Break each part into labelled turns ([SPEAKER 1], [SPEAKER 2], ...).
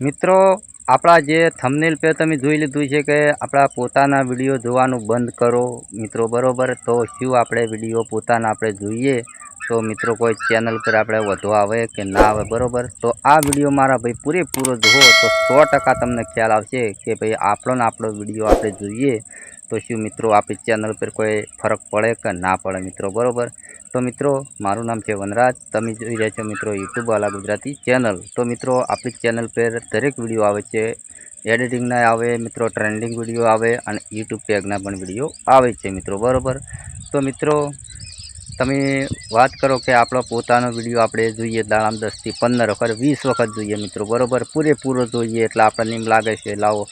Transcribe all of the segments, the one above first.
[SPEAKER 1] મિત્રો આપણા જે થંબનેલ पे તમે જોઈ લીધું છે કે આપણા પોતાના વિડીયો જોવાનું બંધ કરો મિત્રો બરોબર। તો શું આપણે વિડીયો પોતાના આપણે જોઈએ તો મિત્રો કોઈ ચેનલ પર આપણે વધુ આવે કે ના આવે બરોબર। તો આ વિડીયો મારા ભાઈ પૂરેપૂરો જુઓ તો 100% તમને ખ્યાલ આવશે કે ભાઈ આપણો વિડીયો આપણે જોઈએ તો શું મિત્રો આપણી ચેનલ પર કોઈ ફરક પડે કે ના પડે મિત્રો બરોબર। तो मित्रों मारू नाम है वनराज, तमे जोई रह्या छो मित्रों यूट्यूब वाला गुजराती चेनल। तो मित्रों आपणी चेनल पर दरेक विडियो आवे छे, एडिटिंग ना आवे मित्रों, ट्रेंडिंग विडियो आवे अने यूट्यूब टैगना पण विडियो आवे छे मित्रों बरोबर। तो मित्रों तमे बात करो कि आपणो पोतानो विडियो आपणे जोईए दाड़ामां 10 થી 15 वखत 20 वखत जोईए मित्रों बरोबर। पूरेपूरो जोईए एटले आपणे एम लागे छे लावो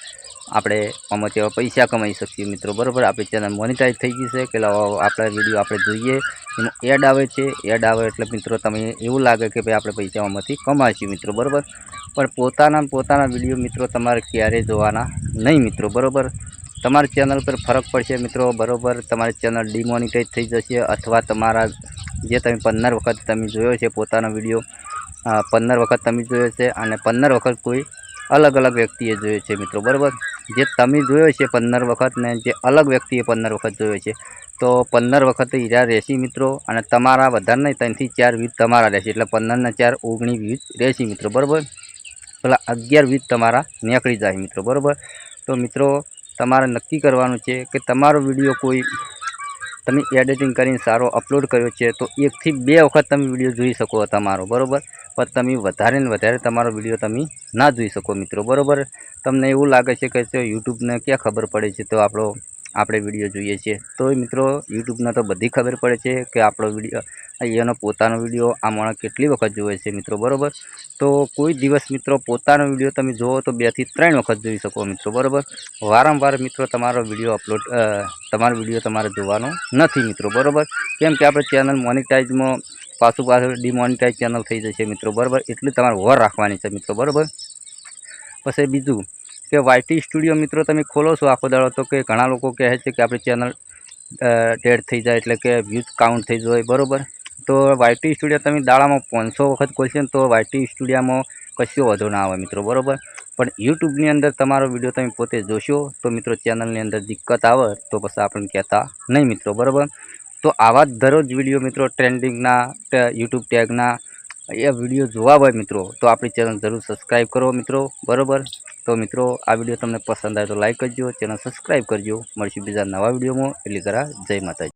[SPEAKER 1] આપણે આમાંથી પૈસા કમાઈ શકીએ મિત્રો બરાબર। આપણી ચેનલ મોનિટાઈઝ થઈ ગઈ છે કે આપણા વિડીયો આપણે જોઈએ એમાં એડ આવે છે, એડ આવે એટલે મિત્રો તમે એવું લાગે કે ભાઈ આપણે પૈસા આમાંથી કમાઈશું મિત્રો બરાબર। પણ પોતાના વિડીયો મિત્રો તમારે ક્યારેય જોવાના નહીં મિત્રો બરાબર। તમારી ચેનલ પર ફરક પડશે મિત્રો બરાબર। તમારી ચેનલ ડિમોનિટાઈઝ થઈ જશે અથવા તમારા જે તમે 15 વખત તમે જોયો છે પોતાનો વિડીયો 15 વખત તમે જોયો છે અને 15 વખત કોઈ अलग अलग व्यक्तिए जोयो छे मित्रों बराबर। जे तमे जोयो छे 15 वखत ने जे अलग व्यक्तिए 15 वखत जोयो छे तो 15 वखत हीरा रहेशे मित्रों अने तमारा वधारे नहीं 3 થી 4 व्यूज तमारा रहेशे एटले 15 ने 4 19 व्यूज रहेशे मित्रों बराबर। पेला 11 व्यूज तमारा नीकळी जाय मित्रों बराबर। तो मित्रों तमारे नक्की करवानुं छे के तमारो विडियो कोई तमे एडिटिंग करीने सारो अपलोड कर्यो छे तो 1 થી 2 वखत तमे विडियो जोई शको तमारो बराबर। पर तमे वधारे ने वधारे तमारो विडियो तमे ना जोई शको मित्रों बराबर। तमने एवुं लागे छे के यूट्यूब ने क्या खबर पड़े छे तो આપણે વિડીયો જોઈએ છીએ તો મિત્રો યુટ્યુબને તો બધી ખબર પડે છે કે આપણો વિડીયો એનો પોતાનો વિડીયો આ માણસ કેટલી વખત જોવે છે મિત્રો બરાબર। તો કોઈ દિવસ મિત્રો પોતાનો વિડીયો તમે જુઓ તો 2 થી 3 વખત જોઈ શકો મિત્રો બરાબર। વારંવાર મિત્રો તમારો વિડીયો તમારો વિડીયો તમારે જોવાનો નથી મિત્રો બરાબર। કેમ કે આપણે ચેનલ મોનિટાઈઝમાં પાછું ડિમોનિટાઈઝ ચેનલ થઈ જશે મિત્રો બરાબર। એટલી તમારે વોર રાખવાની છે મિત્રો બરાબર। પછી બીજું કે વાયટી સ્ટુડિયો મિત્રો તમે ખોલો છો આખો દાડો તો કે ઘણા લોકો કહે છે કે આપણી ચેનલ ડેડ થઈ જાય એટલે કે વ્યૂઝ કાઉન્ટ થઈ જાય બરાબર। તો વાયટી સ્ટુડિયો તમે દાડામાં 500 વખત ખોલશો ને તો વાયટી સ્ટુડિયોમાં કશો વધુ ના આવે મિત્રો બરાબર। પણ યુટ્યુબની અંદર તમારો વિડીયો તમે પોતે જોશો તો મિત્રો ચેનલની અંદર દિક્કત આવે તો પછી આપણને કહેતા નહીં મિત્રો બરાબર। તો આવા જ દરરોજ વિડીયો મિત્રો ટ્રેન્ડિંગના યુટ્યુબ ટેગના ये वीडियो जोवा होय मित्रों तो अपनी चैनल जरूर सब्सक्राइब करो मित्रों बराबर। तो मित्रों आ वीडियो तमने पसंद आए तो लाइक करजो, चैनल सब्सक्राइब करजो। मळीशुं बीजा नवा वीडियो में। एटली करा जय माताजी।